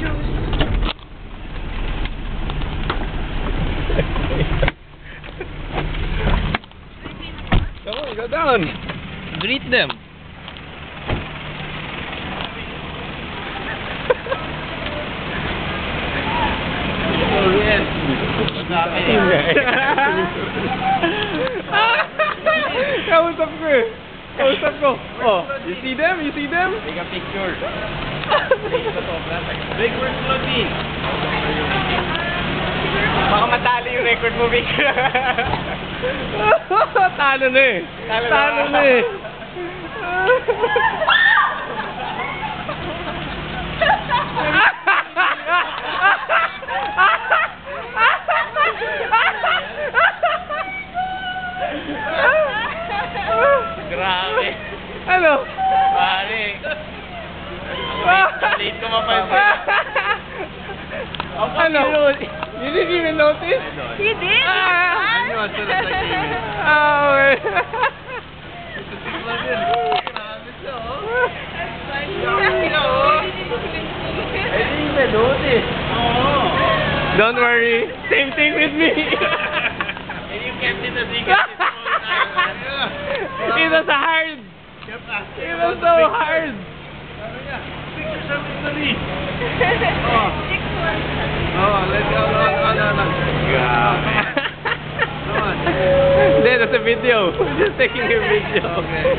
shoes. Come on, go down. Greet them. Oh, yes. What's happening? Kausap ko eh. Kausap ko. Oh, you see them? You see them? Take a picture. Big word Philippines. Baka matali yung record mo, Vic. Talo na eh. Talo na eh. Grabe. Ano? Pare. Ang late ko mapansin. Ano? You didn't even notice? You did? Ano yung asal sa TV? Okay. Grabe siya, oh. I didn't even notice. Oo. Don't worry. Same thing with me. And you kept it a secret this whole time. It was hard. Kept asking It about was the so picture. hard. Sabi niya, pictures are mystery. Oh. Oh, let's go. No. Grabe. Come on. Hindi, that's a video. Just taking a video. Okay.